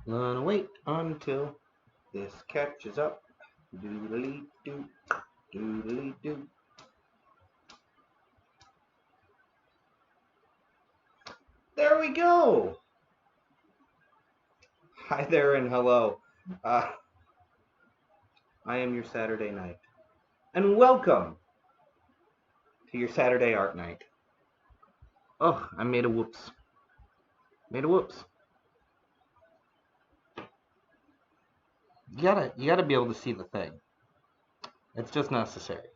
Gonna wait until this catches up. Doodly doo, doodly doo. There we go. Hi there and hello. I am your Saturday night, and welcome to your Saturday art night. Oh, I made a whoops. Made a whoops. You gotta be able to see the thing. It's just necessary.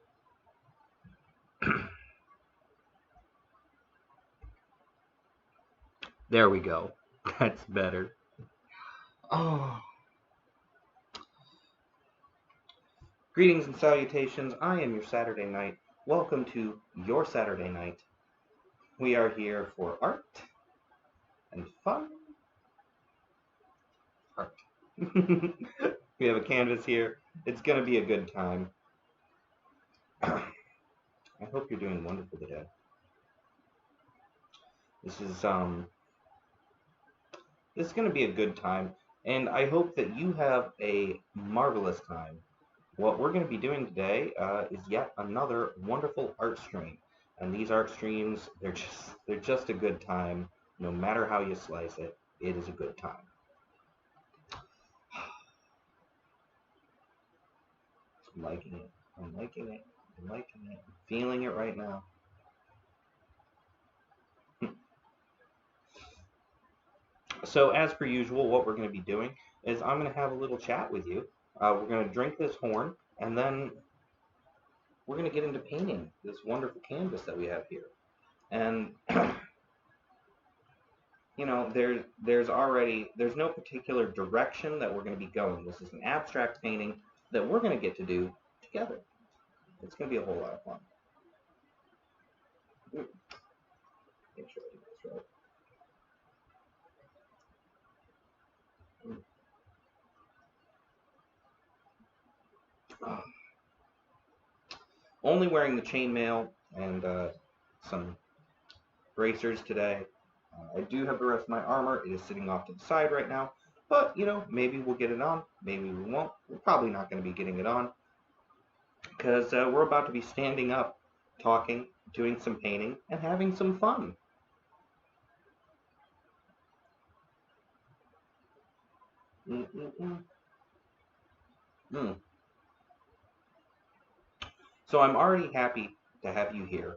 There we go. That's better. Oh. Greetings and salutations. I am your Saturday night. Welcome to your Saturday night. We are here for art and fun. Art. We have a canvas here. It's going to be a good time. I hope you're doing wonderful today. This is going to be a good time, and I hope that you have a marvelous time. What we're going to be doing today is yet another wonderful art stream, and these art streams they're just a good time. No matter how you slice it, it is a good time. I'm liking it. I'm liking it. I'm liking it. I'm feeling it right now. So as per usual, what we're going to be doing is I'm going to have a little chat with you. We're going to drink this horn, and then we're going to get into painting this wonderful canvas that we have here. And you know, there's no particular direction that we're going to be going. This is an abstract painting that we're going to get to do together. It's going to be a whole lot of fun. Make sure I do this right. Only wearing the chainmail and some bracers today. I do have the rest of my armor. It is sitting off to the side right now. But, you know, maybe we'll get it on. Maybe we won't. We're probably not going to be getting it on. Because we're about to be standing up, talking, doing some painting, and having some fun. So I'm already happy to have you here.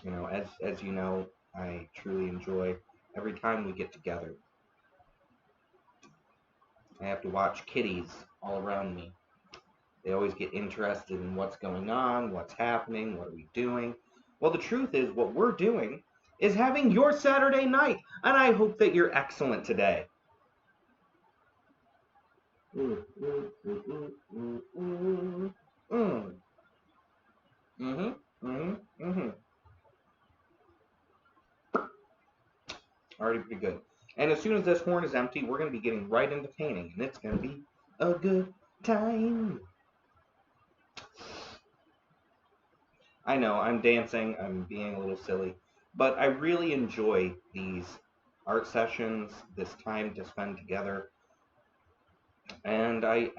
You know, as you know, I truly enjoy every time we get together. I have to watch kitties all around me. They always get interested in what's going on, what's happening, what are we doing. Well, the truth is, what we're doing is having your Saturday night, and I hope that you're excellent today. Already pretty good. And as soon as this horn is empty, we're going to be getting right into painting, and it's going to be a good time. I know, I'm dancing, I'm being a little silly, but I really enjoy these art sessions, this time to spend together, and I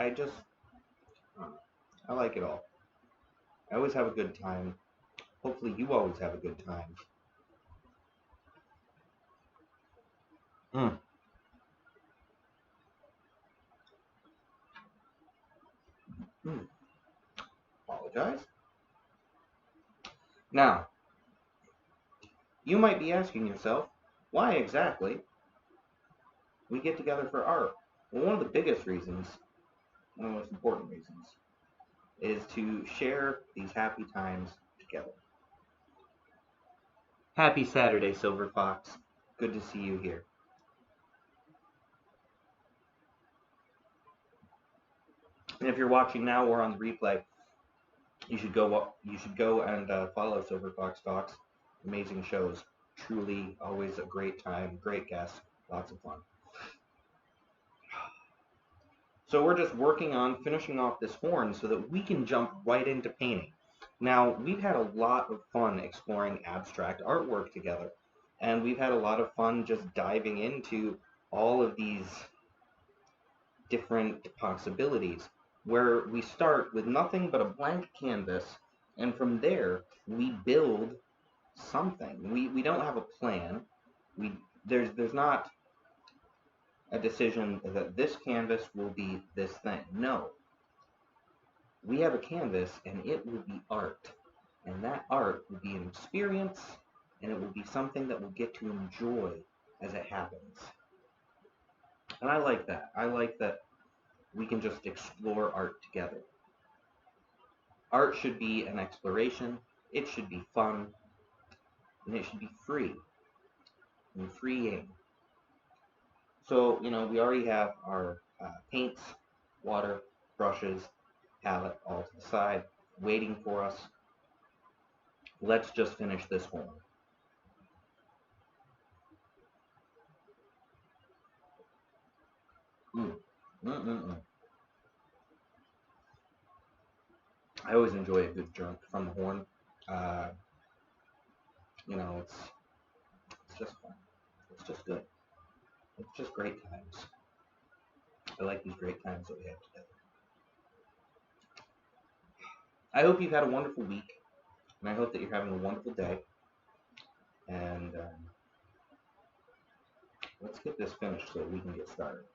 like it all. I always have a good time. Hopefully you always have a good time. Mm. Mm. Apologize. Now, you might be asking yourself, why exactly we get together for art? Well, one of the biggest reasons, one of the most important reasons, is to share these happy times together. Happy Saturday, Silver Fox. Good to see you here. And if you're watching now or on the replay, you should go and follow Silver Fox Talks. Amazing shows. Truly, always a great time. Great guests. Lots of fun. So we're just working on finishing off this horn so that we can jump right into painting. Now, we've had a lot of fun exploring abstract artwork together, and we've had a lot of fun just diving into all of these different possibilities, where we start with nothing but a blank canvas, and from there we build something. We don't have a plan. There's not a decision that this canvas will be this thing. No. We have a canvas and it will be art. And that art will be an experience, and it will be something that we'll get to enjoy as it happens. And I like that. I like that we can just explore art together. Art should be an exploration, it should be fun, and it should be free and freeing. So, we already have our paints, water, brushes, palette all to the side, waiting for us. Let's just finish this horn. I always enjoy a good drink from the horn. It's just fun. It's just good. It's just great times. I like these great times that we have together. I hope you've had a wonderful week, and I hope that you're having a wonderful day. And let's get this finished so we can get started.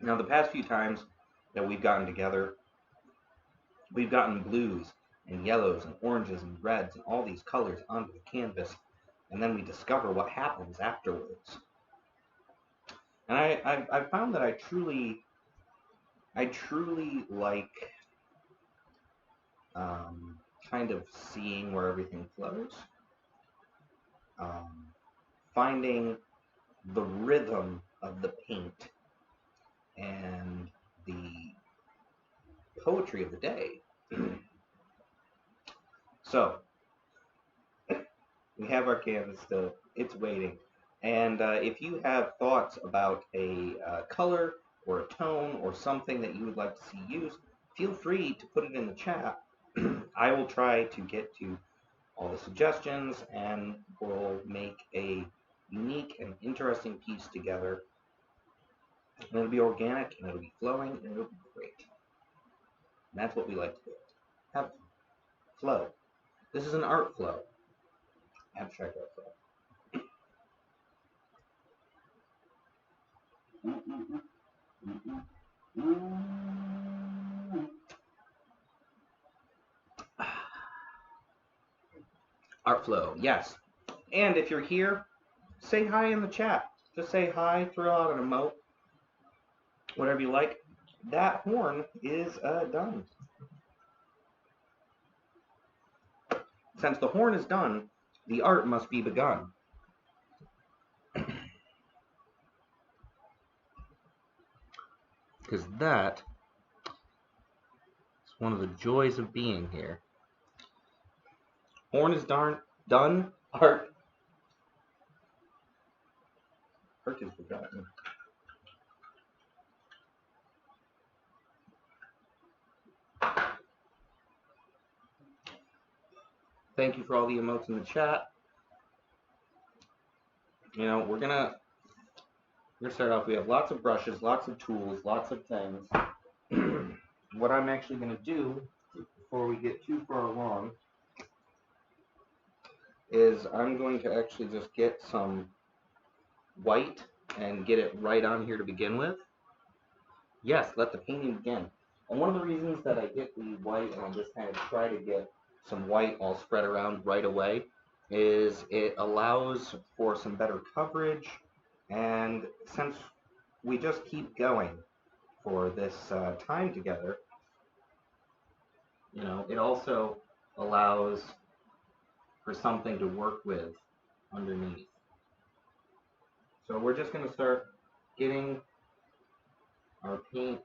Now, the past few times that we've gotten together, we've gotten blues and yellows and oranges and reds and all these colors onto the canvas, and then we discover what happens afterwards. And I found that I truly like kind of seeing where everything flows, finding the rhythm of the paint and the poetry of the day. So, we have our canvas still, it's waiting. And if you have thoughts about a color or a tone or something that you would like to see used, feel free to put it in the chat. I will try to get to all the suggestions, and we'll make a unique and interesting piece together. And it'll be organic, and it'll be flowing, and it'll be great. And that's what we like to do. Have flow. This is an art flow. Abstract art flow. Art flow, yes. And if you're here, say hi in the chat. Just say hi, throw out an emote, whatever you like. That horn is done. Since the horn is done, the art must be begun. Because that is one of the joys of being here. Horn is done, art is begun. Thank you for all the emotes in the chat. We're gonna start off. We have lots of brushes, lots of tools, lots of things. What I'm actually gonna do before we get too far along is I'm going to actually just get some white and get it right on here to begin with. Yes, let the painting begin. And one of the reasons that I get the white and I just kind of try to get some white all spread around right away is it allows for some better coverage, and since we just keep going for this time together, it also allows for something to work with underneath. So we're just going to start getting our paint,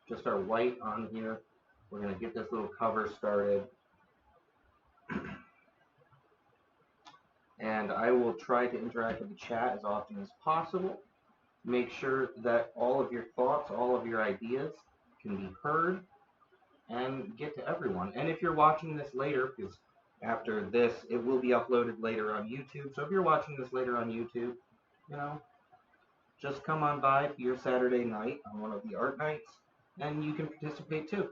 just our white on here. We're going to get this little cover started. And I will try to interact with the chat as often as possible. Make sure that all of your thoughts, all of your ideas can be heard and get to everyone. And if you're watching this later, because after this, it will be uploaded later on YouTube. So if you're watching this later on YouTube, you know, just come on by for your Saturday night on one of the art nights, and you can participate too.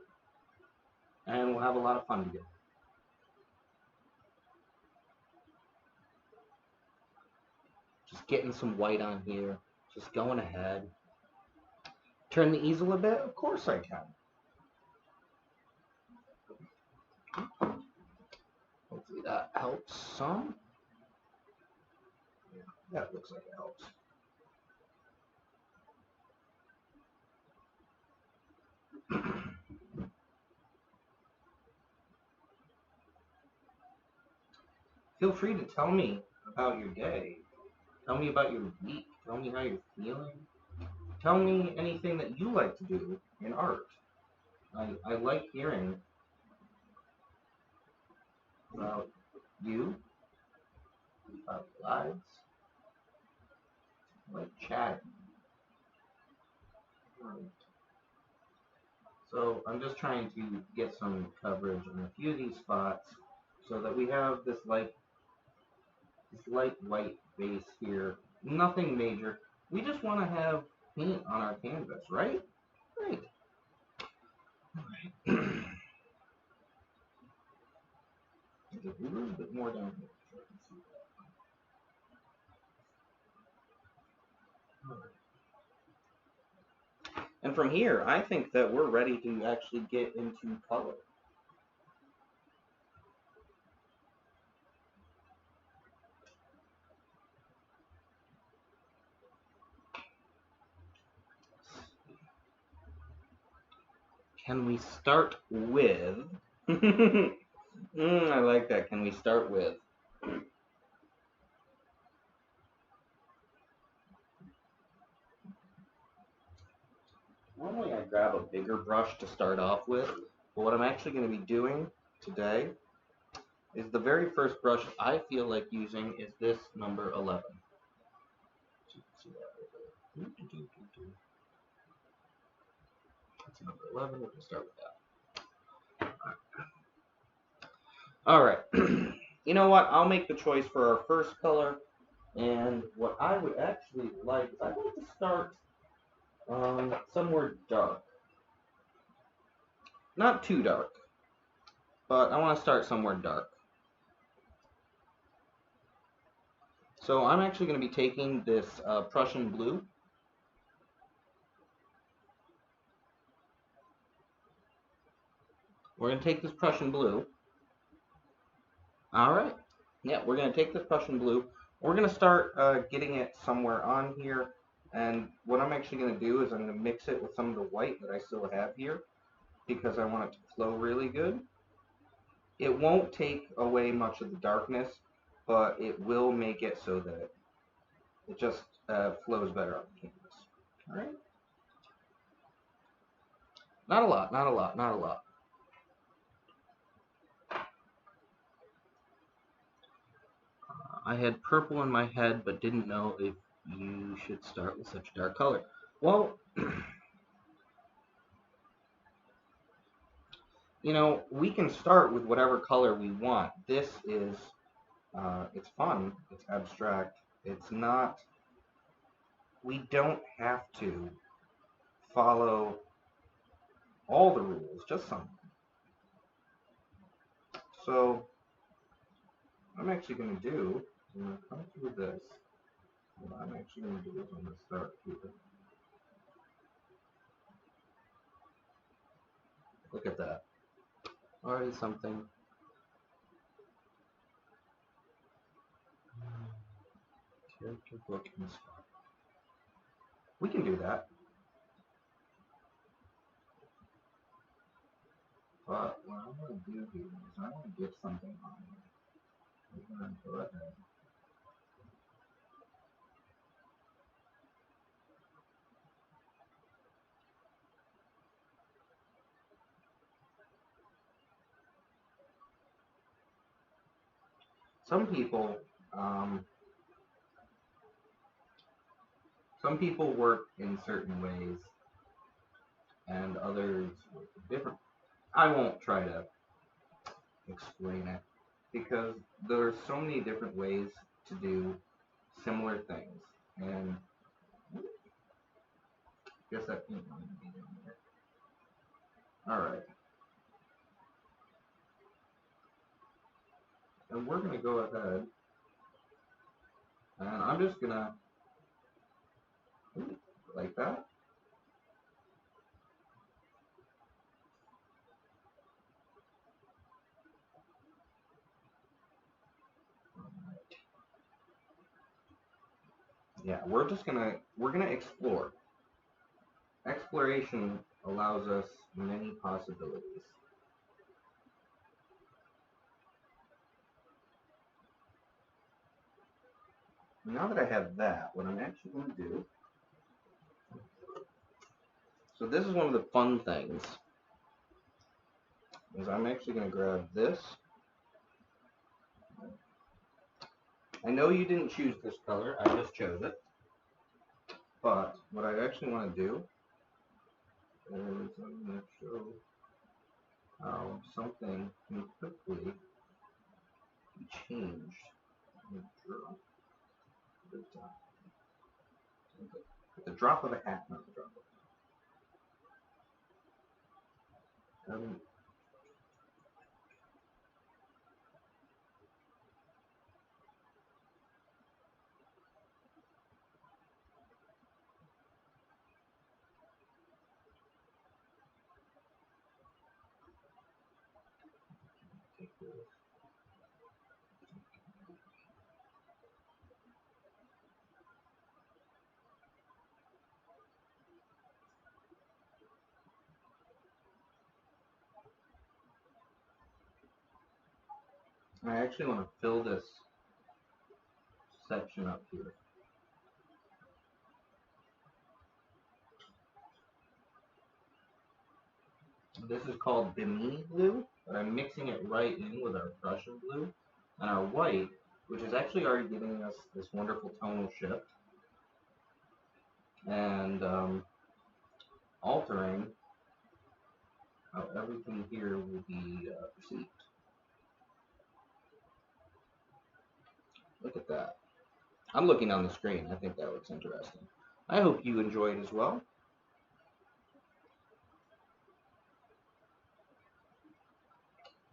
And we'll have a lot of fun together. Just getting some white on here, just going ahead. Turn the easel a bit? Of course I can. Hopefully that helps some. Yeah, that looks like it helps. Feel free to tell me about your day. Tell me about your week. Tell me how you're feeling. Tell me anything that you like to do in art. I like hearing about you, about your lives. I like chatting. So I'm just trying to get some coverage on a few of these spots so that we have this light white base here. Nothing major. We just want to have paint on our canvas, right? Right. Alright. A little bit more down here so I can see that. Alright. And from here, I think that we're ready to actually get into color. Can we start with... I like that. Can we start with... Normally I grab a bigger brush to start off with, but what I'm actually going to be doing today is the very first brush I feel like using is this number 11. That's number 11. We're going to start with that. Alright. You know what? I'll make the choice for our first color. And what I would actually like is I'd like to start somewhere dark. Not too dark, but I want to start somewhere dark. So I'm actually going to be taking this Prussian blue. We're going to take this Prussian blue. Alright. Yeah, we're going to take this Prussian blue. We're going to start getting it somewhere on here. And what I'm actually going to do is I'm going to mix it with some of the white that I still have here, because I want it to flow really good. It won't take away much of the darkness, but it will make it so that it just flows better on the canvas. Alright? Not a lot, not a lot, not a lot. I had purple in my head, but didn't know if you should start with such a dark color. Well, you know, we can start with whatever color we want. This is, it's fun, it's abstract, it's not, we don't have to follow all the rules, just some. So, what I'm actually going to do, I'm going to come through this. What I'm actually going to do is I'm going to start here. Look at that. Already something. Character book inspired. We can do that. But what I'm going to do here is I want to get something on here. We're going to go ahead. Some people work in certain ways, and others work different. I won't try to explain it. because there are so many different ways to do similar things. And I guess that paint might be in there. Alright. And we're going to go ahead and I'm just going to, like that. Yeah, we're gonna explore. Exploration allows us many possibilities. Now that I have that, what I'm actually going to do, so this is one of the fun things, is I'm actually going to grab this. I know you didn't choose this color, I just chose it. But what I actually want to do is I'm going to show how something can quickly be changed. At the drop of a hat, not the drop of a hat. I actually want to fill this section up here. This is called Bimini blue, but I'm mixing it right in with our Prussian blue and our white, which is actually already giving us this wonderful tonal shift and altering how everything here will be perceived. Look at that. I'm looking on the screen. I think that looks interesting. I hope you enjoy it as well.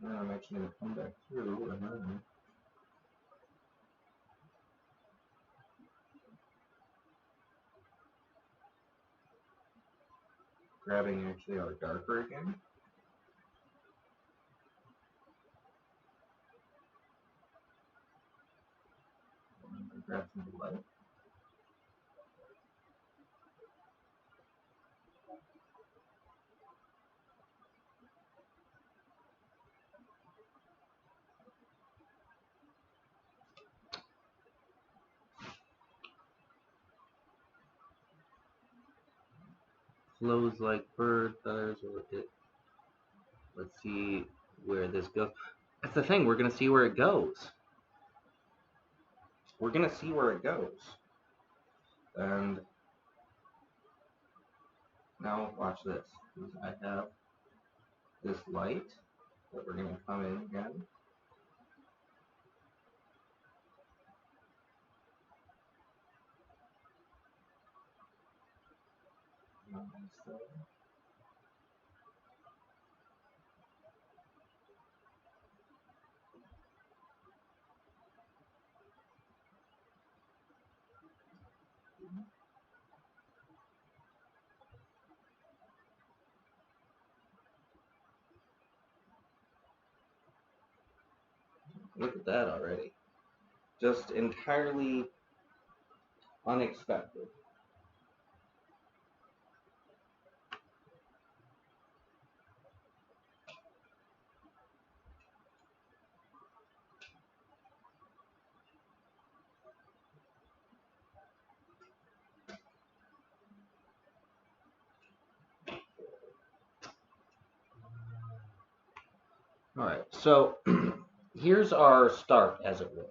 And I'm actually going to come back through and then grabbing actually our darker again. Grab some light. Flows like bird feathers, or it. Let's see where this goes. That's the thing. We're gonna see where it goes. We're gonna see where it goes. And now watch this. I have this light that we're gonna come in again. Look at that already. Just entirely unexpected. Alright, so here's our start, as it were.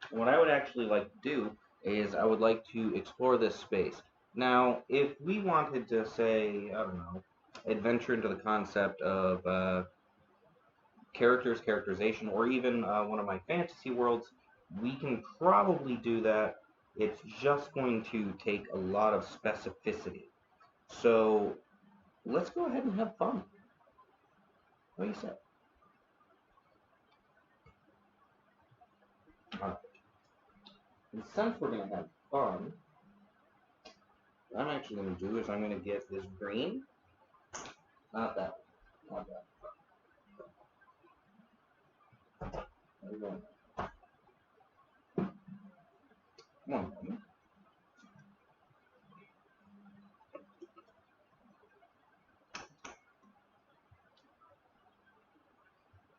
What I would actually like to do is I would like to explore this space. Now, if we wanted to say, I don't know, adventure into the concept of characterization, or even one of my fantasy worlds, we can probably do that. It's just going to take a lot of specificity. So let's go ahead and have fun. What do you say? All right. And since we're going to have fun, what I'm actually going to do is I'm going to get this green, not that one, not that. There we go. One moment.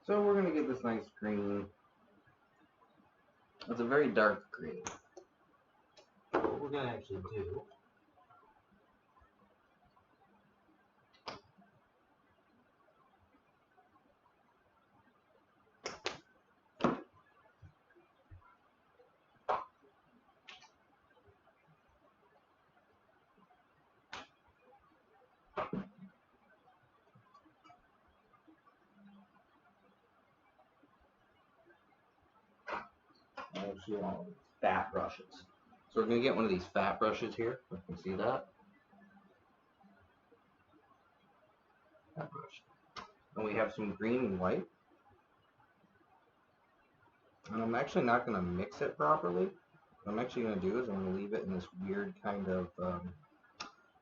So we're going to get this nice green. It's a very dark green. What we're going to actually do actually want fat brushes. So we're going to get one of these fat brushes here. You can see that. Fat brush. And we have some green and white. And I'm actually not going to mix it properly. What I'm actually going to do is I'm going to leave it in this weird kind of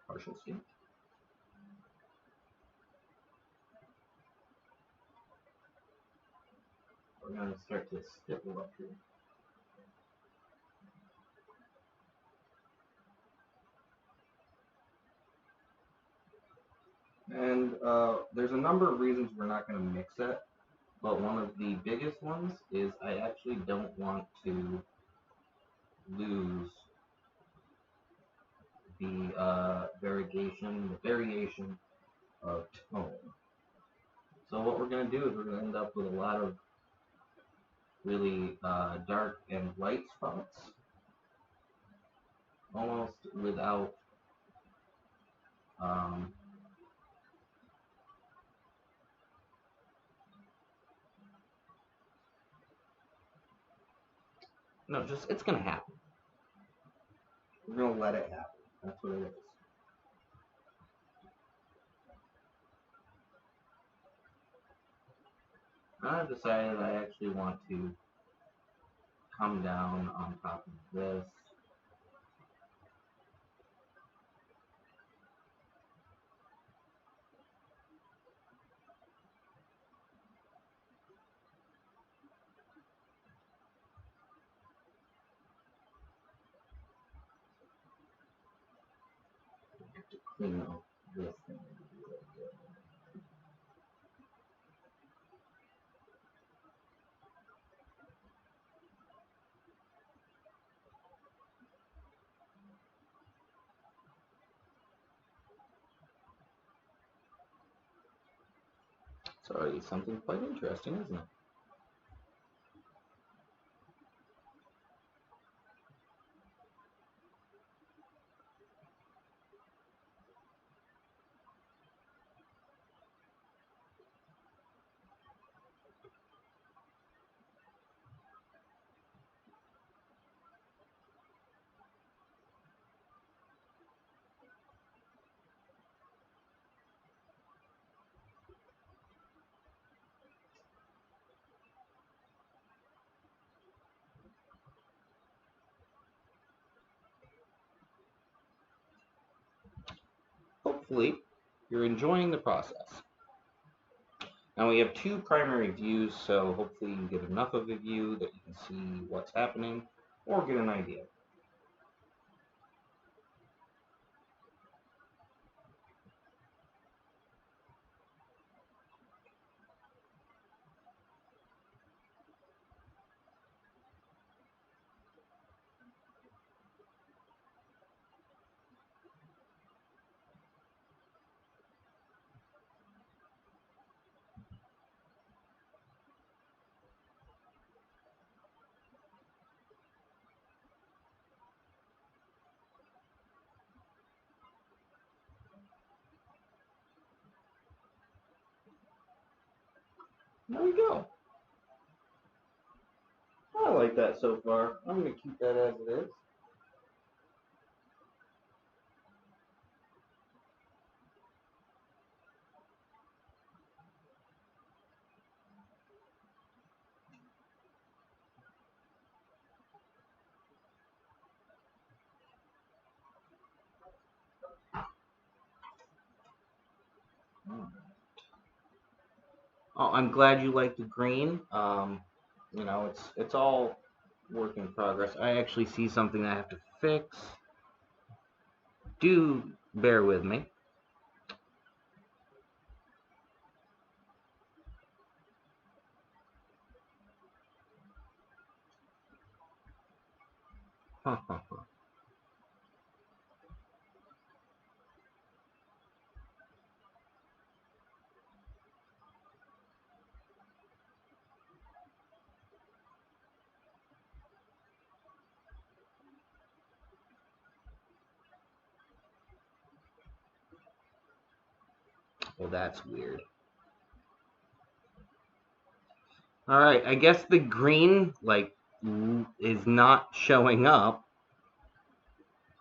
partial state. We're going to start to stipple up here. And there's a number of reasons we're not going to mix it, but one of the biggest ones is I actually don't want to lose the variation of tone. So what we're going to do is we're going to end up with a lot of really dark and light spots, almost without no, just it's going to happen. We're going to let it happen. That's what it is. I've decided I actually want to come down on top of this. To clean up this thing. It's already something quite interesting, isn't it? Hopefully, you're enjoying the process. Now we have two primary views, so hopefully you get enough of a view that you can see what's happening or get an idea. There we go. I like that so far. I'm going to keep that as it is. Oh, I'm glad you like the green. You know, it's all work in progress. I actually see something I have to fix. Do bear with me. Well, that's weird. All right, I guess the green like is not showing up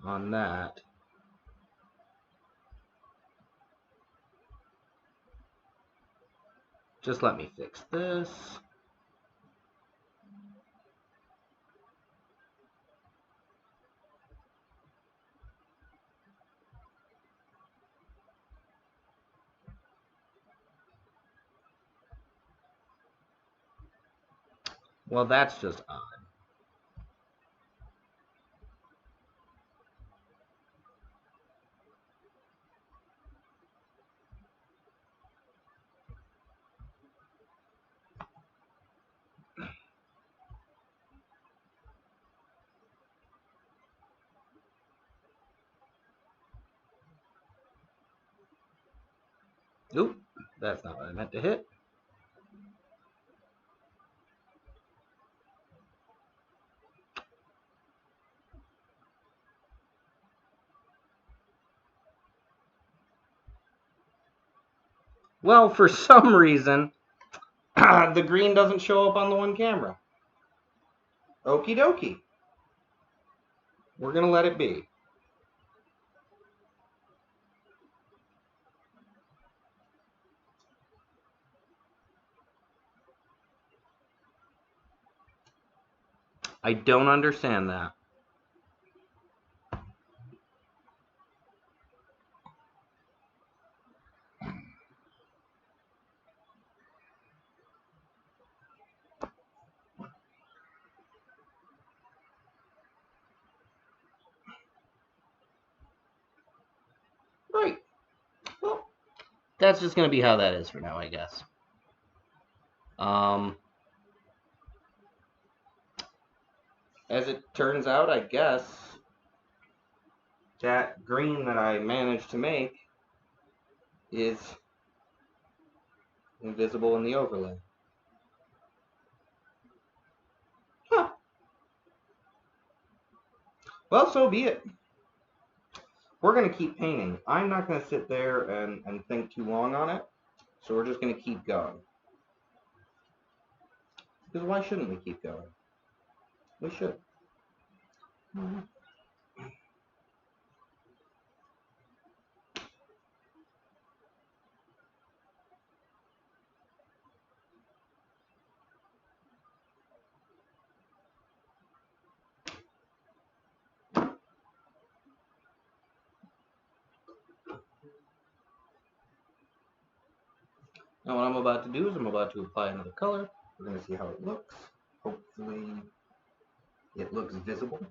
on that. Just let me fix this. Well, that's just odd. Oop, that's not what I meant to hit. Well, for some reason, the green doesn't show up on the one camera. Okie dokie. We're going to let it be. I don't understand that. Right. Well, that's just going to be how that is for now, I guess. As it turns out, I guess that green that I managed to make is invisible in the overlay. Huh. Well, so be it. We're going to keep painting. I'm not going to sit there and think too long on it, so we're just going to keep going. Because why shouldn't we keep going? We should. Mm-hmm. Now what I'm about to do is I'm about to apply another color. We're going to see how it looks. Hopefully it looks visible.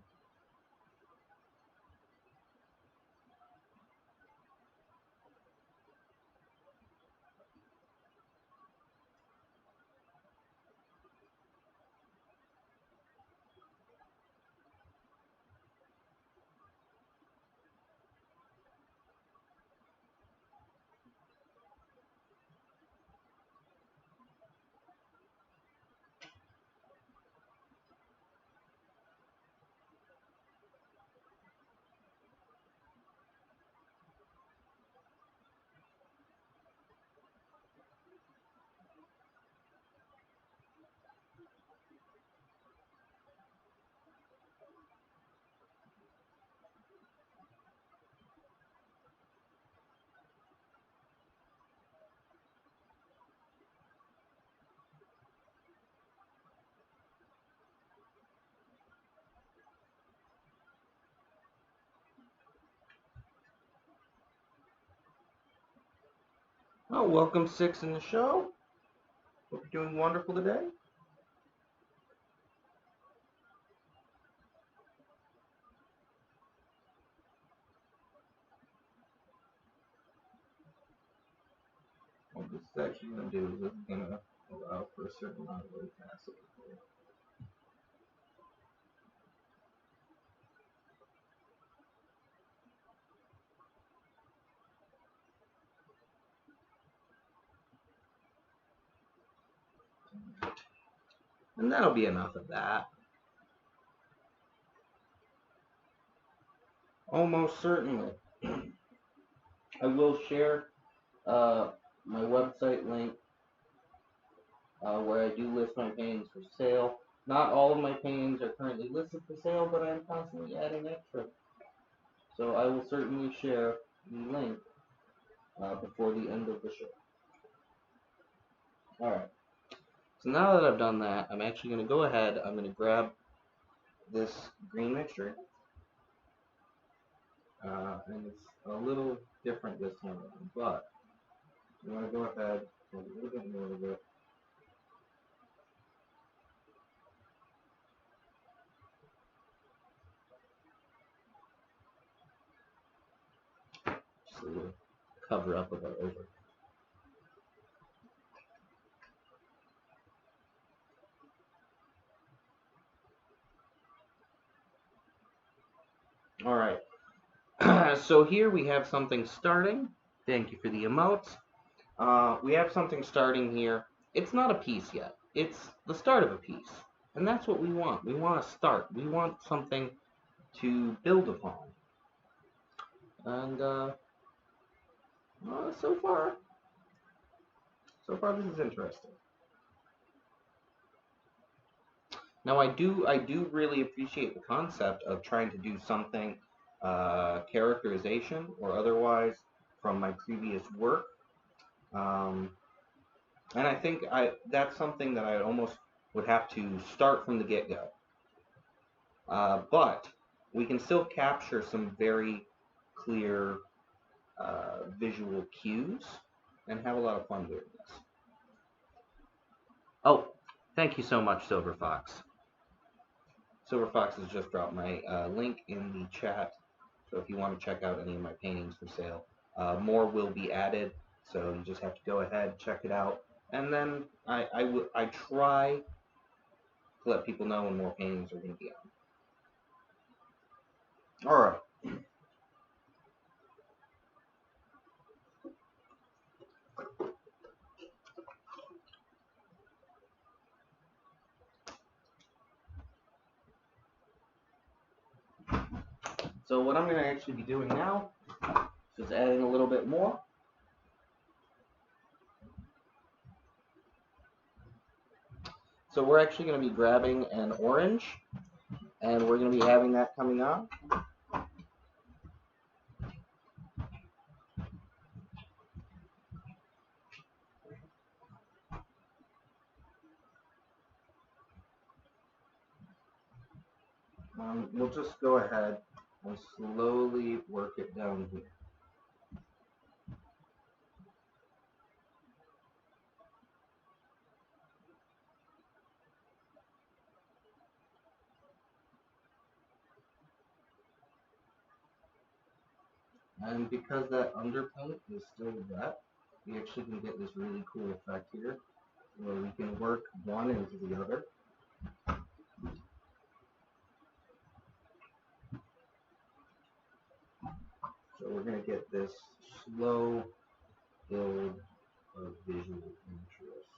Oh, welcome Six in the show. Hope you're doing wonderful today. What this is actually going to do is it's going to allow for a certain amount of opacity. And that'll be enough of that. Almost certainly. I will share my website link where I do list my paintings for sale. Not all of my paintings are currently listed for sale, but I am constantly adding extra. So I will certainly share the link before the end of the show. Alright, so now that I've done that, I'm actually going to go ahead, I'm going to grab this green mixture, and it's a little different this time around, but I'm going to go ahead and a little bit more of it. Just a little cover up of our over. Alright, so here we have something starting. Thank you for the emotes. We have something starting here. It's not a piece yet. It's the start of a piece. And that's what we want. We want to start. We want something to build upon. And so far this is interesting. Now I do really appreciate the concept of trying to do something characterization or otherwise from my previous work. And I think that's something that I almost would have to start from the get-go. But we can still capture some very clear visual cues and have a lot of fun doing this. Oh, thank you so much, Silver Fox. Silver Fox has just dropped my link in the chat, so if you want to check out any of my paintings for sale, more will be added, so you just have to go ahead, check it out, and then I try to let people know when more paintings are going to be on. Alright. So what I'm going to actually be doing now is adding a little bit more. So we're actually going to be grabbing an orange, and we're going to be having that coming on. We'll just go ahead and slowly work it down here. And because that underpaint is still wet, we actually can get this really cool effect here, where we can work one into the other. So we're going to get this slow build of visual interest.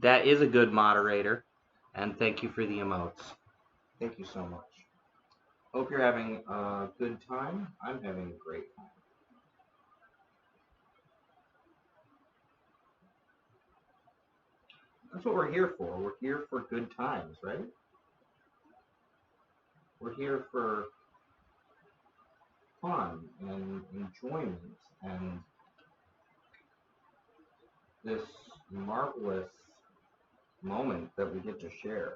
That is a good moderator, and thank you for the emotes. Thank you so much. Hope you're having a good time. I'm having a great time. That's what we're here for. We're here for good times, right? We're here for fun and enjoyment and this marvelous moment that we get to share.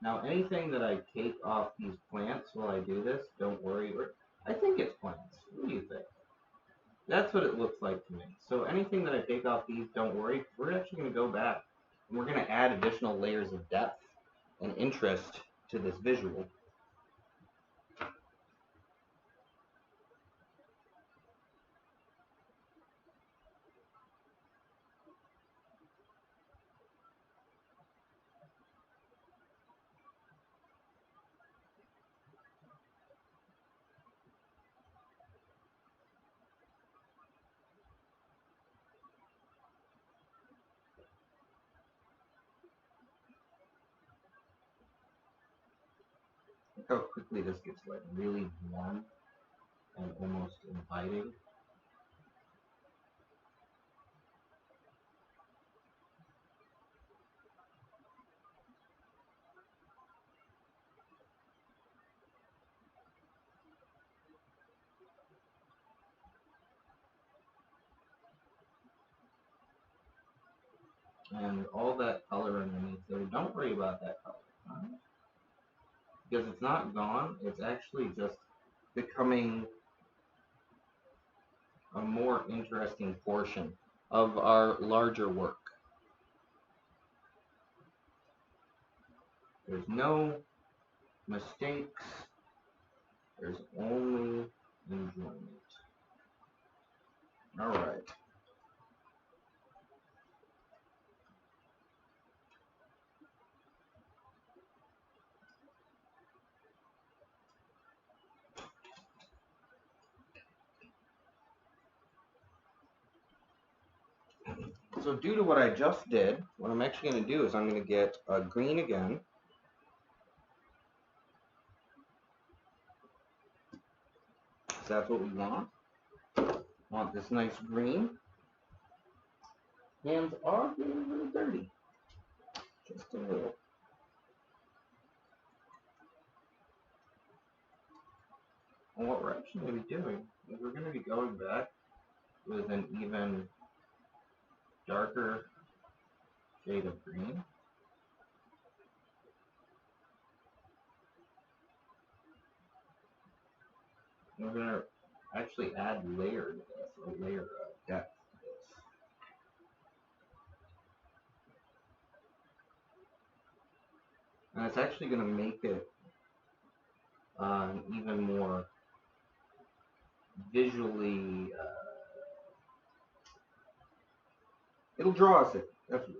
Now, anything that I take off these plants while I do this, don't worry. I think it's plants. What do you think? That's what it looks like to me. So anything that I take off these, don't worry. We're actually going to go back and we're going to add additional layers of depth and interest to this visual. Look how quickly this gets like really warm and almost inviting. And all that color underneath there, don't worry about that color. Right? Because it's not gone, it's actually just becoming a more interesting portion of our larger work. There's no mistakes, there's only enjoyment. Alright. So due to what I just did, what I'm actually going to do is I'm going to get a green again. So that's what we want. Want this nice green. Hands are getting a little dirty. Just a little. And what we're actually going to be doing is we're going to be going back with an even darker shade of green. And we're going to actually add layer to this, a layer of depth to this. And it's actually going to make it even more visually, it'll draw us in. That's what.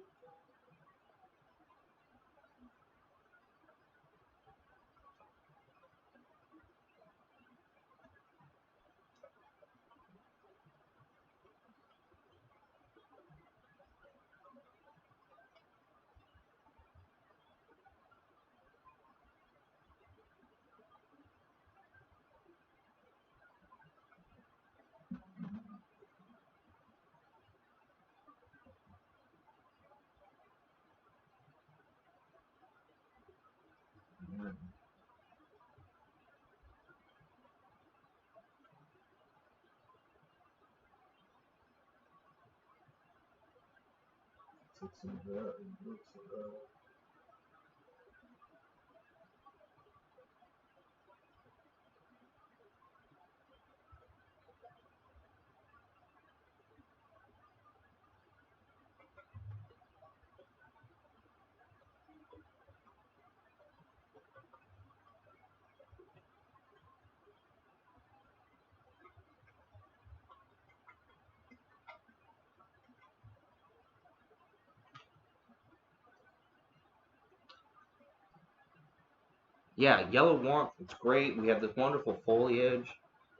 Yeah, yellow warmth, it's great. We have this wonderful foliage.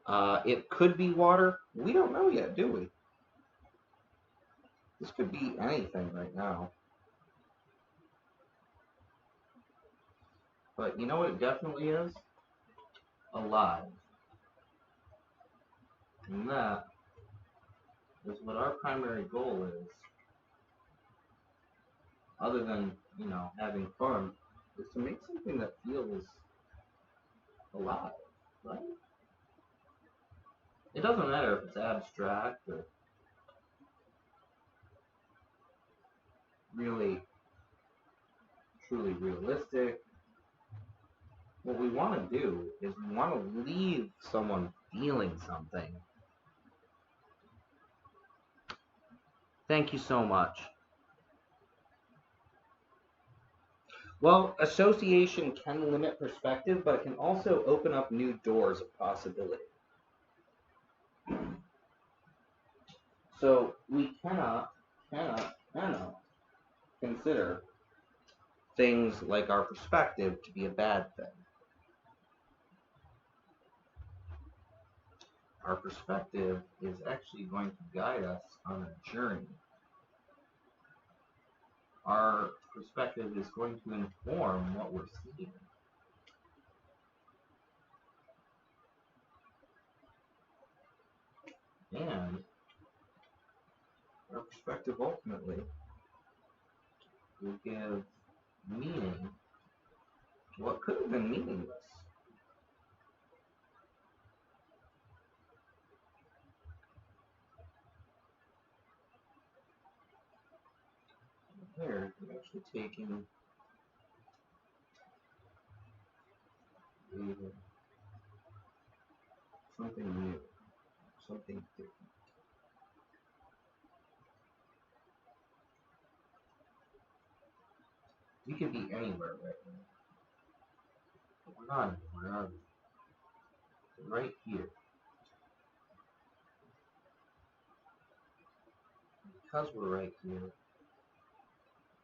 It could be water. We don't know yet, do we? This could be anything right now. But you know what it definitely is? Alive. And that is what our primary goal is. Other than, you know, having fun, is to make something that feels alive, right? It doesn't matter if it's abstract or really, truly realistic. What we want to do is we want to leave someone feeling something. Thank you so much. Well, association can limit perspective, but it can also open up new doors of possibility. So we cannot consider things like our perspective to be a bad thing. Our perspective is actually going to guide us on a journey. Our perspective is going to inform what we're seeing. And our perspective ultimately will give meaning to what could have been meaningless. Here, we're actually taking something new, something different. We could be anywhere right now. But we're not anywhere, are we? We're right here. Because we're right here,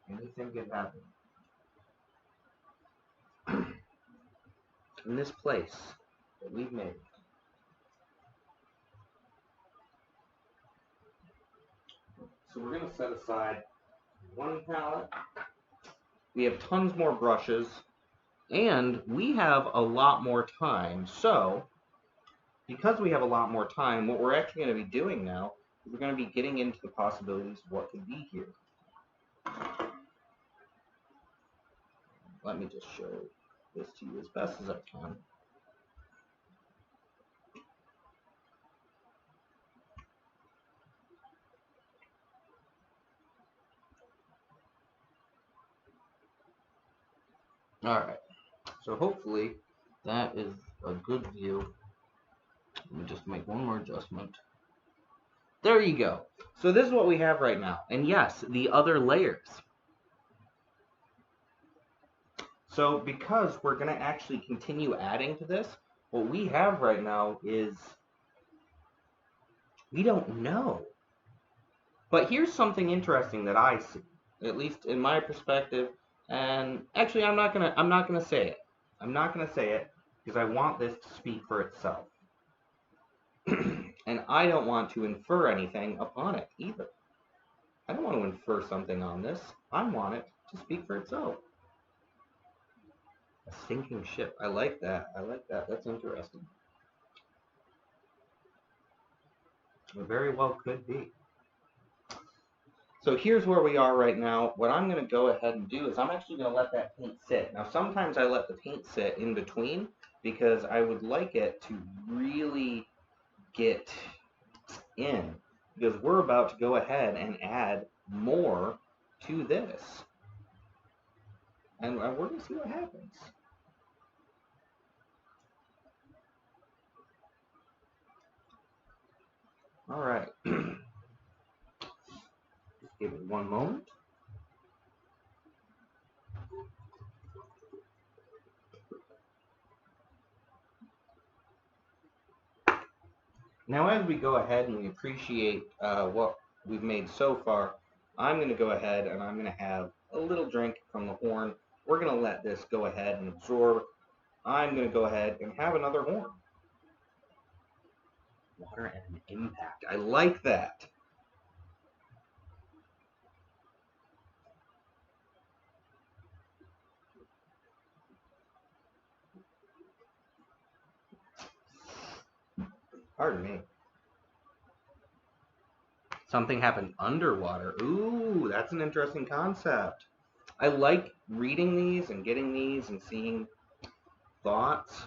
anything could happen. In this place that we've made. So we're going to set aside one palette. We have tons more brushes, and we have a lot more time. So, because we have a lot more time, what we're actually going to be doing now is we're going to be getting into the possibilities of what could be here. Let me just show this to you as best as I can. Alright, so hopefully that is a good view. Let me just make one more adjustment. There you go. So this is what we have right now. And yes, the other layers. So because we're going to actually continue adding to this, what we have right now is we don't know. But here's something interesting that I see, at least in my perspective. And actually, I'm not gonna say it. I'm not gonna say it because I want this to speak for itself. And I don't want to infer anything upon it either. I don't want to infer something on this. I want it to speak for itself. A sinking ship. I like that. I like that. That's interesting. It very well could be. So here's where we are right now. What I'm going to go ahead and do is I'm actually going to let that paint sit. Now sometimes I let the paint sit in between because I would like it to really get in, because we're about to go ahead and add more to this. And we're going to see what happens. All right. Just give it one moment. Now, as we go ahead and we appreciate what we've made so far, I'm going to go ahead and I'm going to have a little drink from the horn. We're going to let this go ahead and absorb. I'm going to go ahead and have another horn. Water and an impact. I like that. Pardon me. Something happened underwater. Ooh, that's an interesting concept. I like reading these and getting these and seeing thoughts.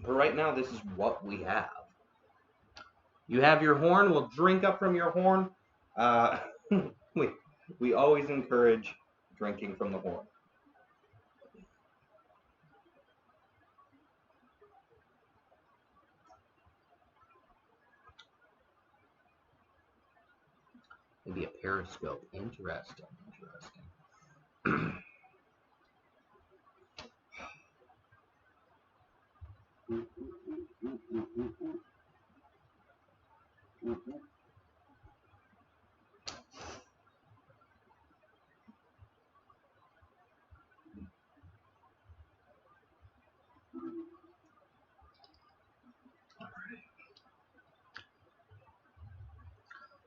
But right now, this is what we have. You have your horn. We'll drink up from your horn. Uh, we always encourage drinking from the horn. Maybe a periscope. Interesting. Interesting.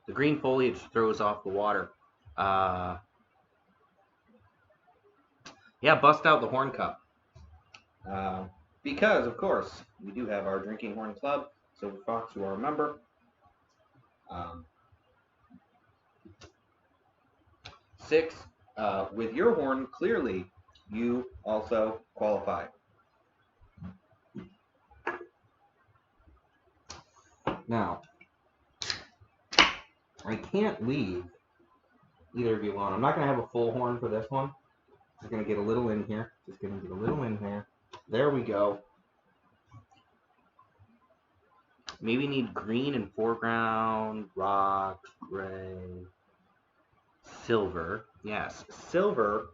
The green foliage throws off the water. Yeah, bust out the horn cup. Because, of course, we do have our Drinking Horn Club. So for Fox, who are a member, 6, with your horn, clearly, you also qualify. Now, I can't leave either of you alone. I'm not going to have a full horn for this one. Just going to get a little in here. There we go. Maybe need green in foreground, rocks, gray, silver. Yes, silver.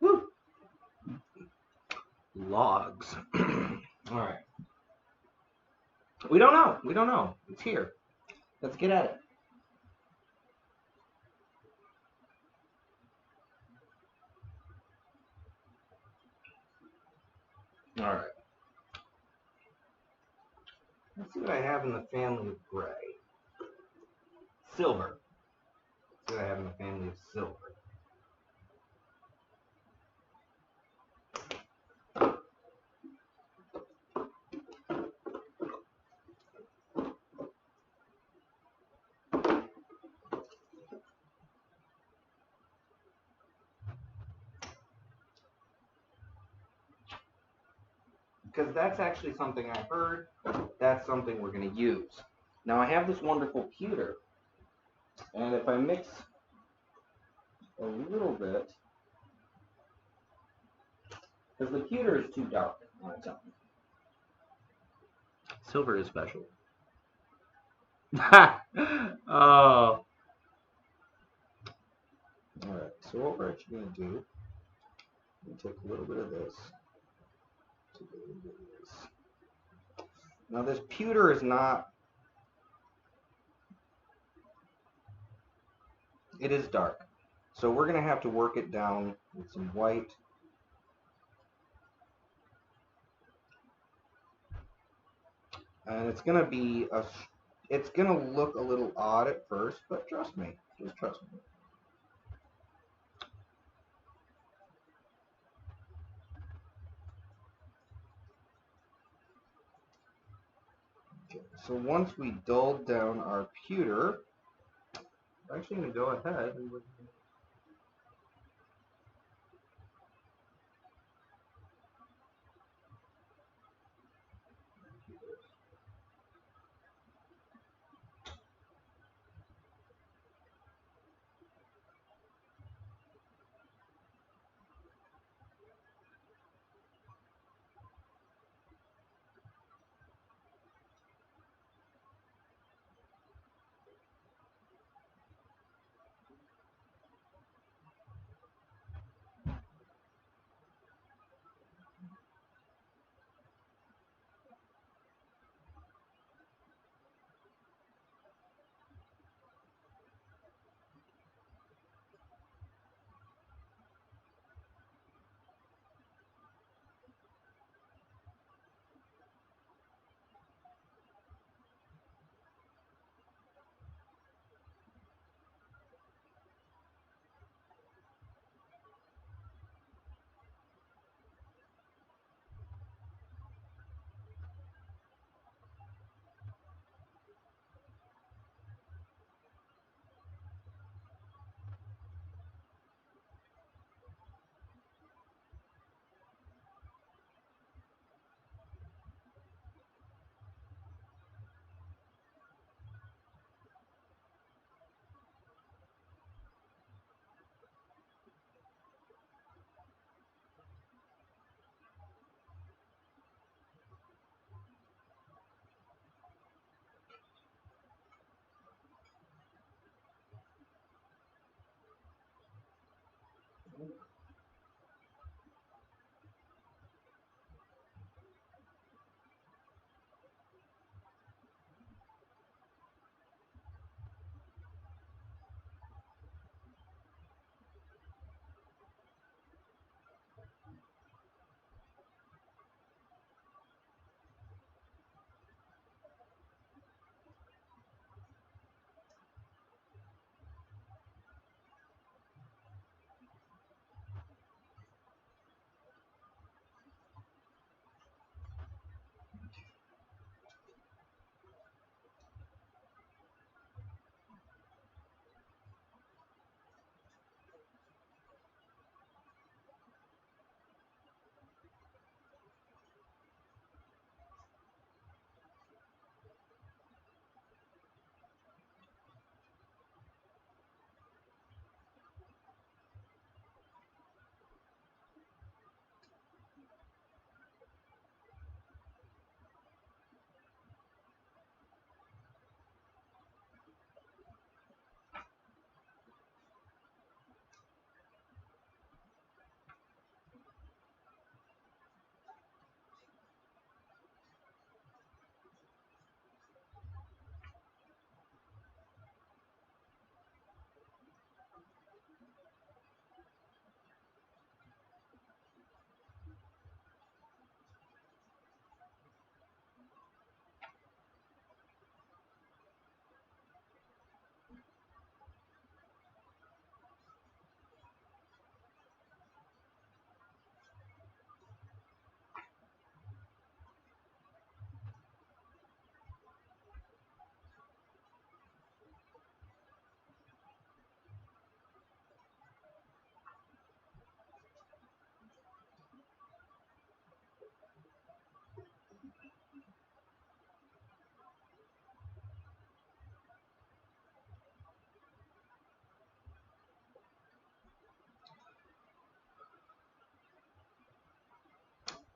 Woo! Logs. All right. We don't know. It's here. Let's get at it. All right. Let's see what I have in the family of gray. Silver. Let's see what I have in the family of silver. Because that's actually something I heard. That's something we're going to use. Now I have this wonderful pewter. And if I mix a little bit, because the pewter is too dark on its own. Silver is special. Oh. Alright, so what we're actually going to do, we'll take a little bit of this. Now this pewter is not, it is dark. So we're going to have to work it down with some white. And it's going to be it's going to look a little odd at first, but trust me, just trust me. Okay, so once we dulled down our pewter, we're actually going to go ahead and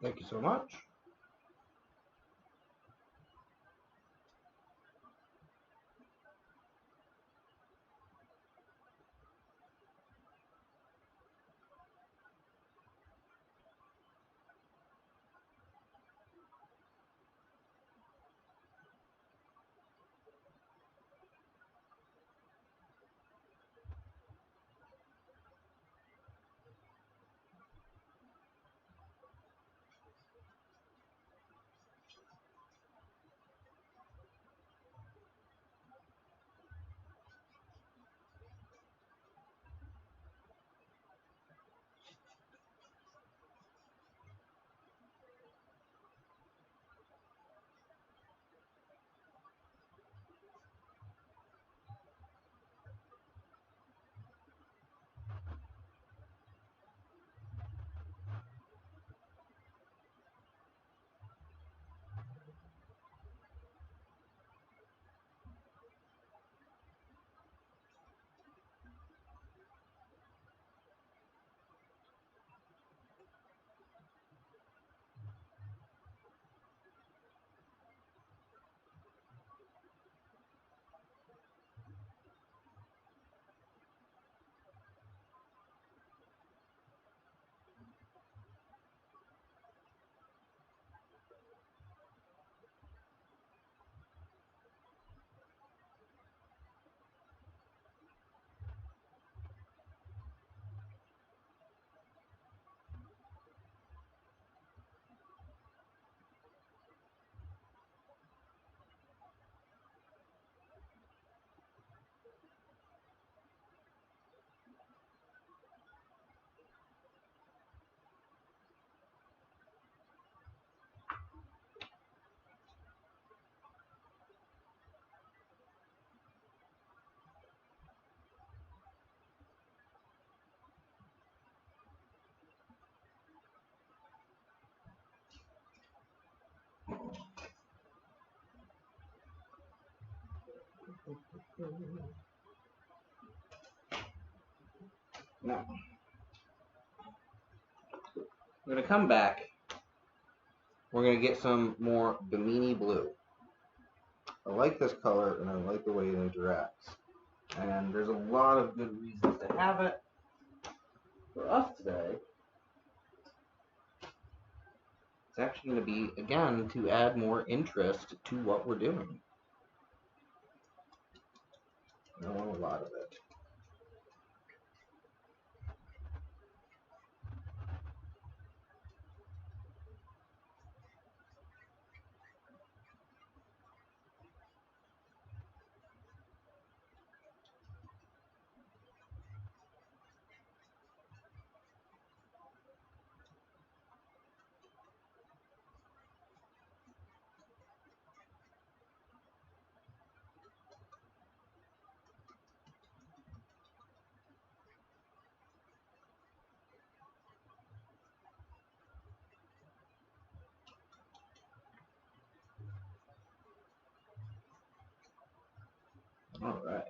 Thank you so much. Now, we're going to come back. We're going to get some more Bimini blue. I like this color and I like the way it interacts. And there's a lot of good reasons to have it. For us today, it's actually going to be, again, to add more interest to what we're doing. I want a lot of it. All right.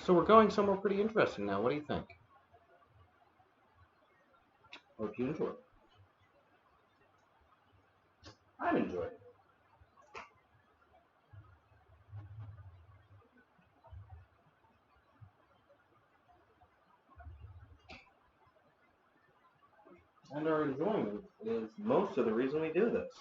So we're going somewhere pretty interesting now. What do you think? Hope you enjoyed it. I'm enjoying it. And our enjoyment is most of the reason we do this.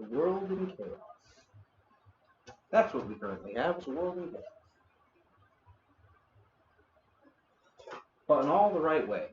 A world in chaos. That's what we currently have. It's a world in chaos. But in all the right ways.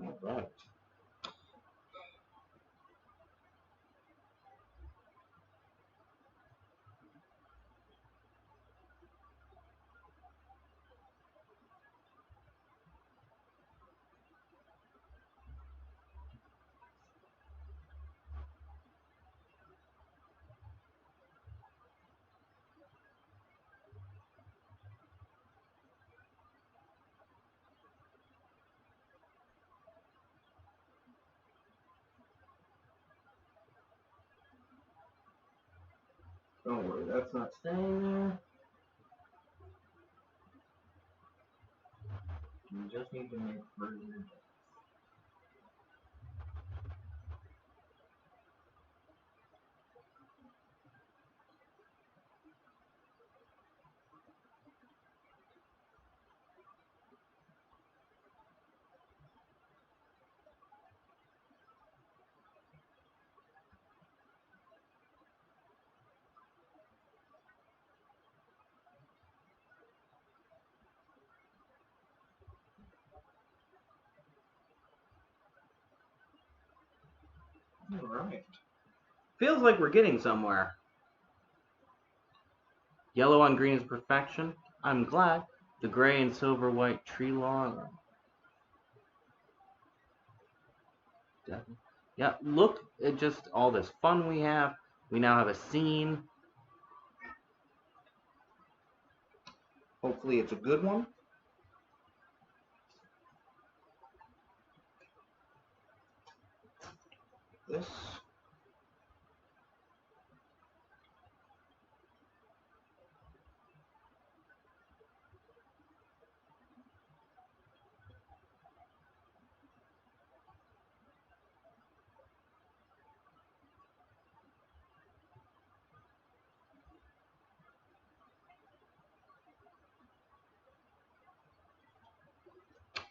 All right. Don't worry, that's not staying there. You just need to make further adjustments. Alright. Feels like we're getting somewhere. Yellow on green is perfection. I'm glad. The gray and silver white tree lawn. Yeah, look at just all this fun we have. We now have a scene. Hopefully it's a good one. This.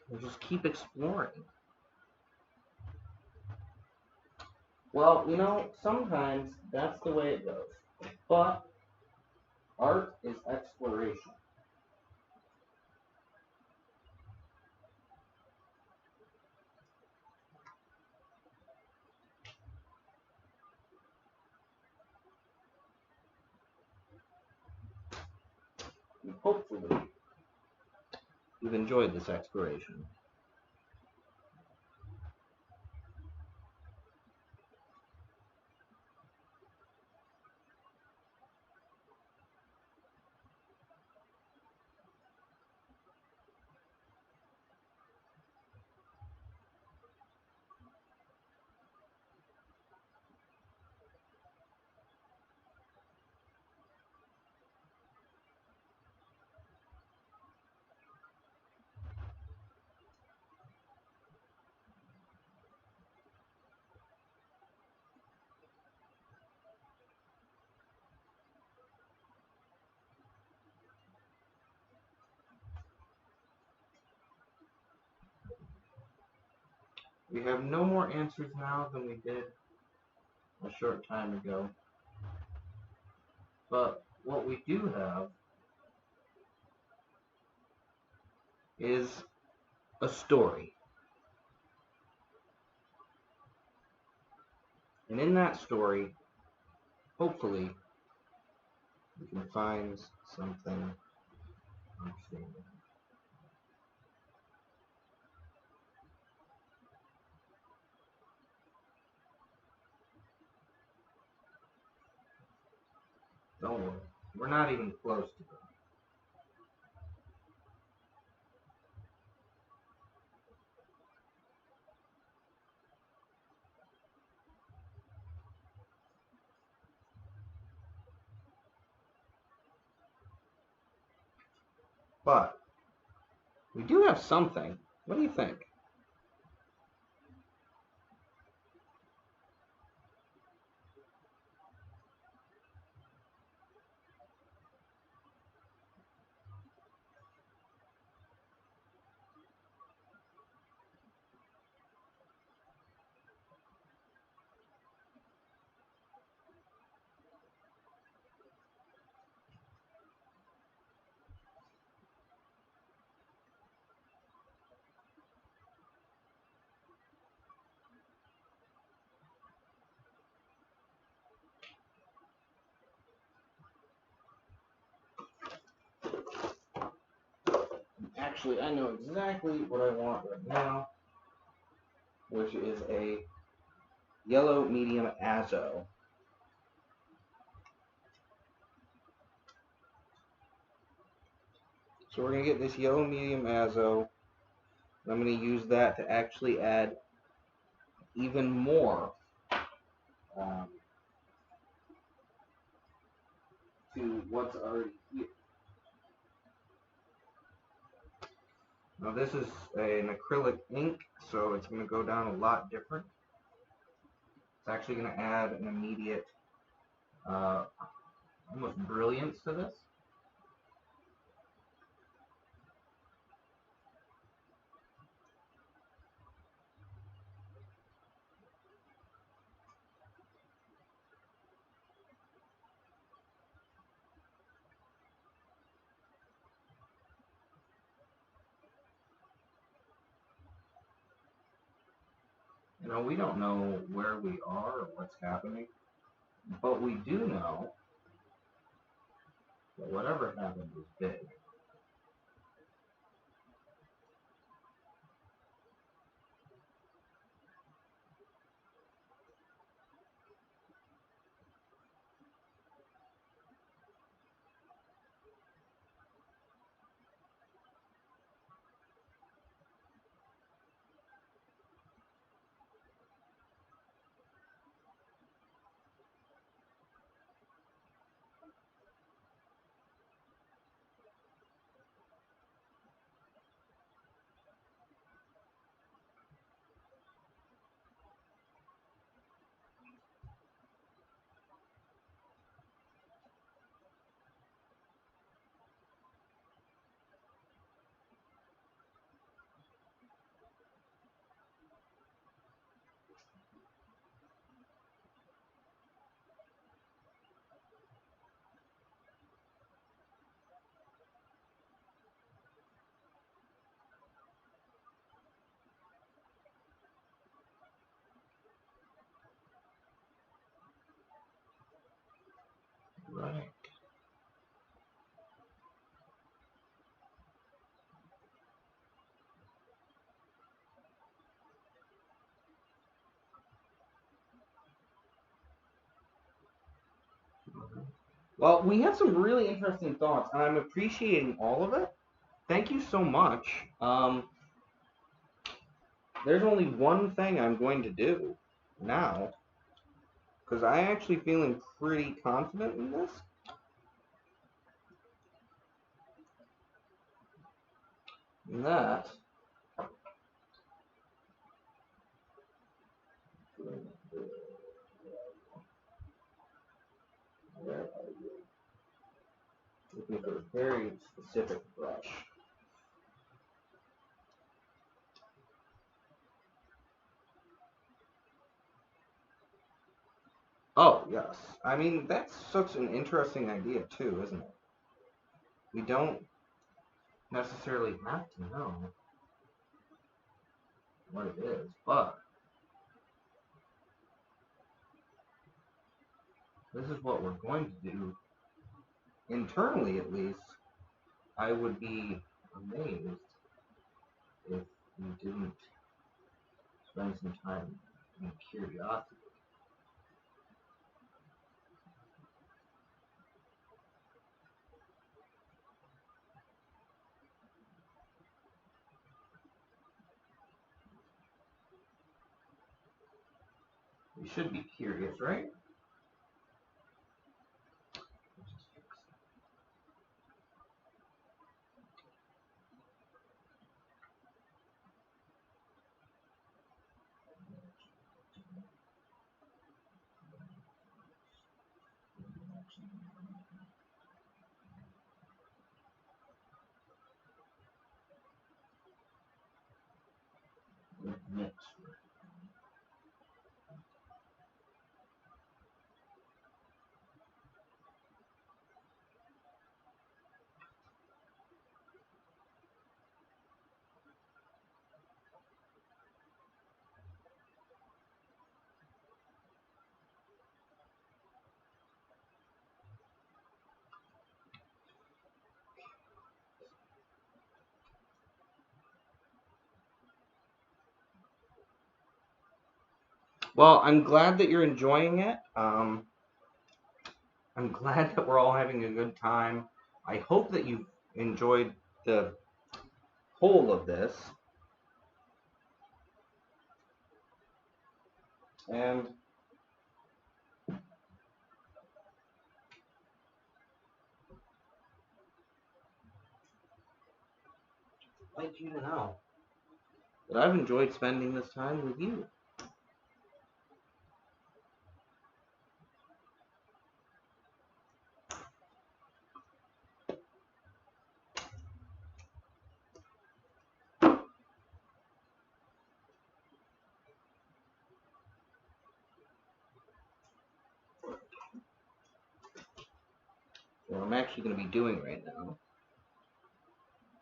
We'll just keep exploring. Well, you know, sometimes that's the way it goes. But art is exploration. And hopefully, you've enjoyed this exploration. We have no more answers now than we did a short time ago. But what we do have is a story. And in that story, hopefully, we can find something interesting. Don't worry, we're not even close to it. But we do have something. What do you think? Actually, I know exactly what I want right now, which is a yellow medium azo. So we're going to get this yellow medium azo. I'm going to use that to actually add even more to what's already here. Now this is an acrylic ink, so it's going to go down a lot different. It's actually going to add an immediate almost brilliance to this. know, we don't know where we are or what's happening, but we do know that whatever happened was big. Right. Well, we had some really interesting thoughts, and I'm appreciating all of it. Thank you so much. There's only one thing I'm going to do now, because I'm actually feeling pretty confident in this. And that looking for a very specific brush. Oh, yes. I mean, that's such an interesting idea, too, isn't it? We don't necessarily have to know what it is, but this is what we're going to do. Internally, at least, I would be amazed if we didn't spend some time in curiosity. We should be curious, right? Mix. Well, I'm glad that you're enjoying it. I'm glad that we're all having a good time. I hope that you've enjoyed the whole of this. And I'd like you to know that I've enjoyed spending this time with you. What I'm actually going to be doing right now.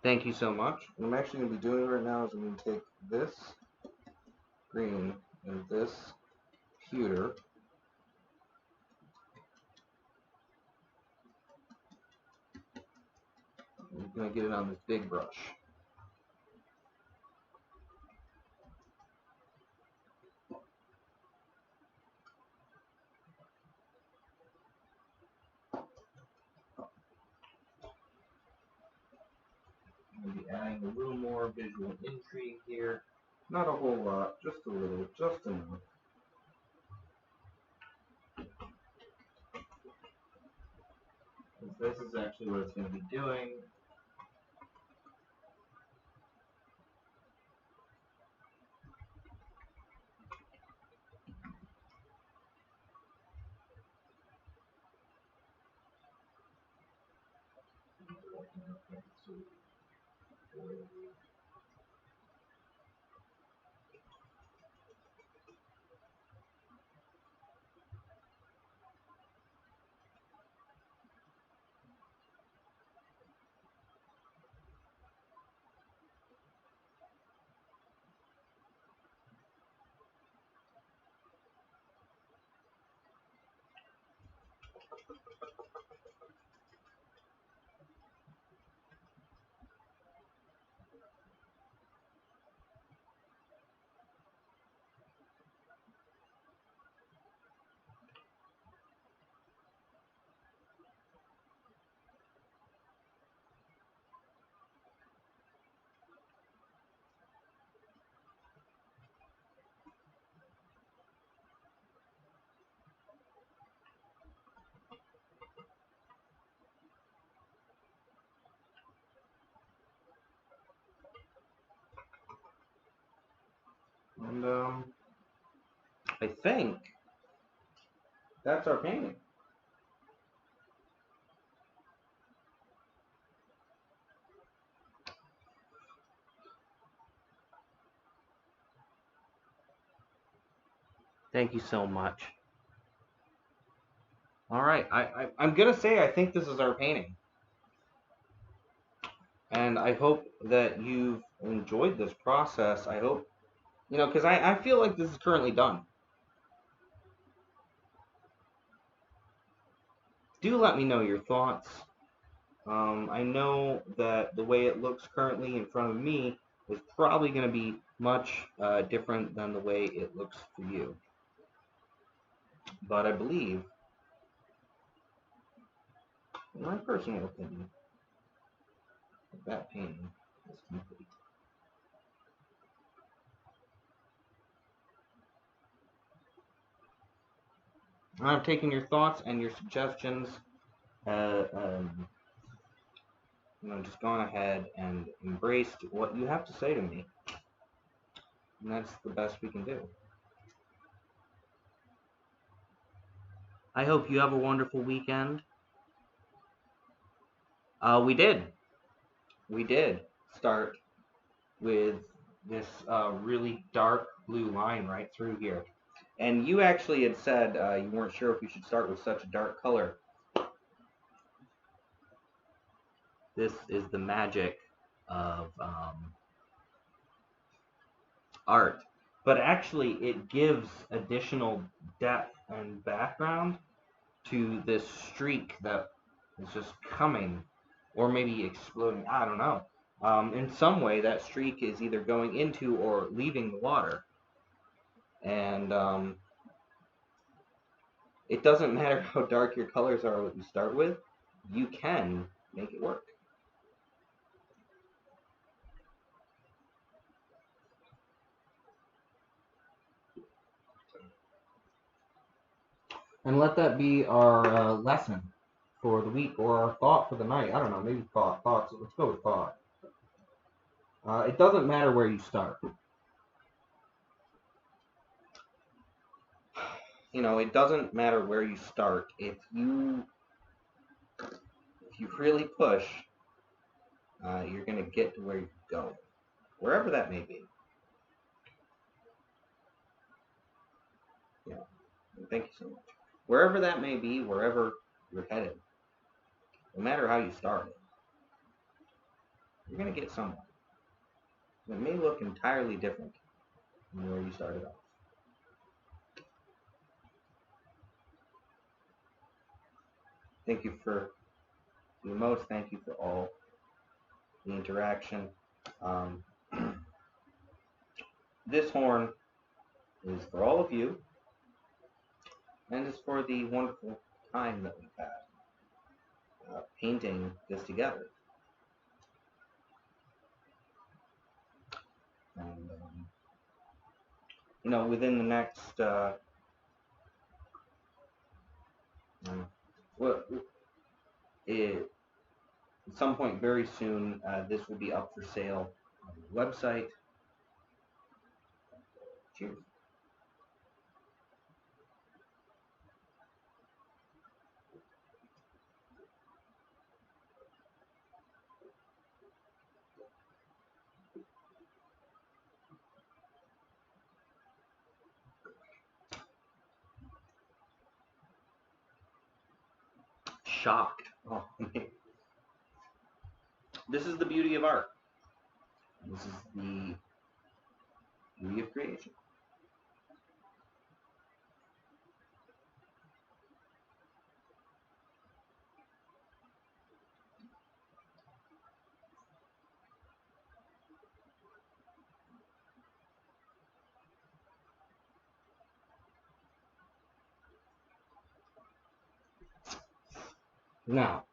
Thank you so much. What I'm actually going to be doing right now is I'm going to take this green And this pewter I'm going to get it on this big brush. I'm going to be adding a little more visual intrigue here. Not a whole lot, just a little, just enough. This is actually what it's going to be doing. And I think that's our painting. Thank you so much. All right, I'm gonna say I think this is our painting, and I hope that you've enjoyed this process. I hope, because I feel like this is currently done. Do let me know your thoughts. I know that the way it looks currently in front of me is probably going to be much different than the way it looks for you. But I believe, in my personal opinion, that painting is complete. I've taken your thoughts and your suggestions, just gone ahead and embraced what you have to say to me. And that's the best we can do. I hope you have a wonderful weekend. We did start with this really dark blue line right through here. And you actually had said you weren't sure if you should start with such a dark color. This is the magic of art. But actually, it gives additional depth and background to this streak that is just coming, or maybe exploding. I don't know. In some way, that streak is either going into or leaving the water. And it doesn't matter how dark your colors are what you start with, you can make it work. And let that be our lesson for the week, or our thought for the night. I don't know, maybe thoughts. Let's go with thought. It doesn't matter where you start. It doesn't matter where you start. If you really push, you're going to get to where you go, wherever that may be. Yeah. Thank you so much. Wherever that may be, wherever you're headed, no matter how you start, you're going to get somewhere. It may look entirely different from where you started off. Thank you for the emotes. Thank you for all the interaction. This horn is for all of you, and is for the wonderful time that we've had painting this together. And you know, within the next at some point very soon, this will be up for sale on the website. Cheers. Shocked. Oh, this is the beauty of art. This is the beauty of creation. Now,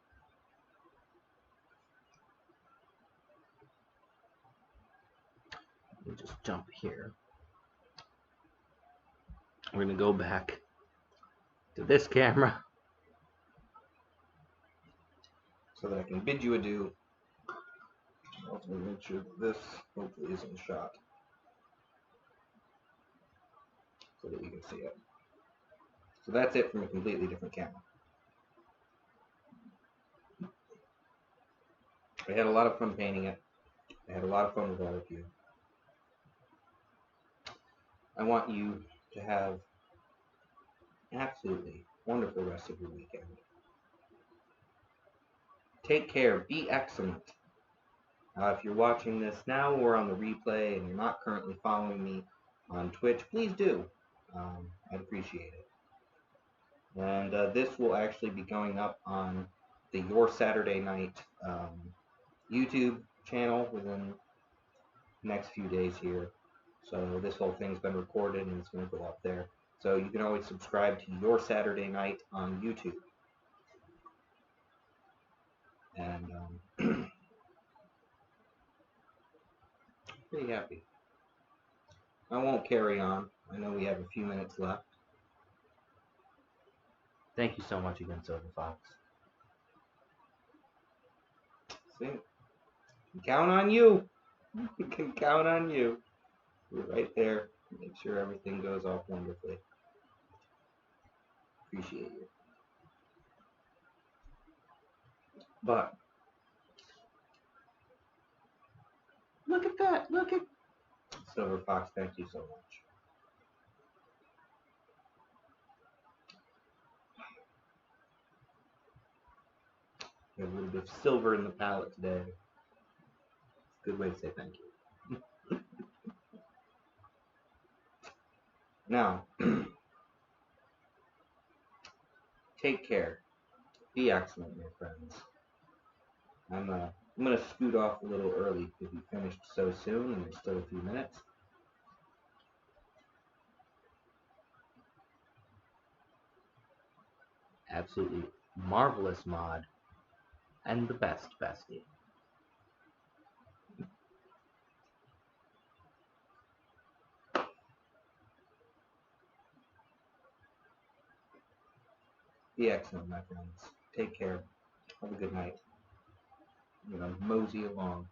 let me just jump here. We're going to go back to this camera so that I can bid you adieu. Also make sure that this hopefully is in shot so that you can see it. So that's it from a completely different camera. I had a lot of fun painting it. I had a lot of fun with all of you. I want you to have an absolutely wonderful rest of your weekend. Take care. Be excellent. If you're watching this now or on the replay and you're not currently following me on Twitch, please do. I'd appreciate it. And this will actually be going up on the Your Saturday Night YouTube channel within the next few days here. So this whole thing's been recorded and it's going to go up there. So you can always subscribe to Your Saturday Night on YouTube. And pretty happy. I won't carry on. I know we have a few minutes left. Thank you so much again, Silver Fox. See? We can count on you. We can count on you. You're right there. Make sure everything goes off wonderfully. Appreciate you. But look at that. Look at Silver Fox. Thank you so much. We have a little bit of silver in the palette today. It's a good way to say thank you. Now, take care. Be excellent, my friends. I'm gonna scoot off a little early because we finished so soon and there's still a few minutes. Absolutely marvelous mod and the best bestie. Be excellent, my friends. Take care. Have a good night. You know, mosey along.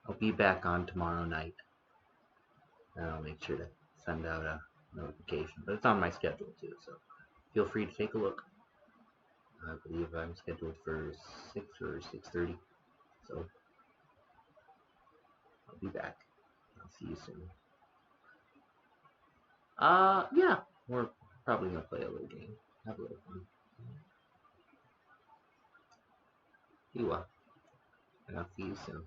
I'll be back on tomorrow night. And I'll make sure to send out a notification. But it's on my schedule too, so feel free to take a look. I believe I'm scheduled for 6 or 6:30. So I'll be back. I'll see you soon. Yeah, we're probably gonna play a little game. Have a little fun. You are. And I'll see you soon.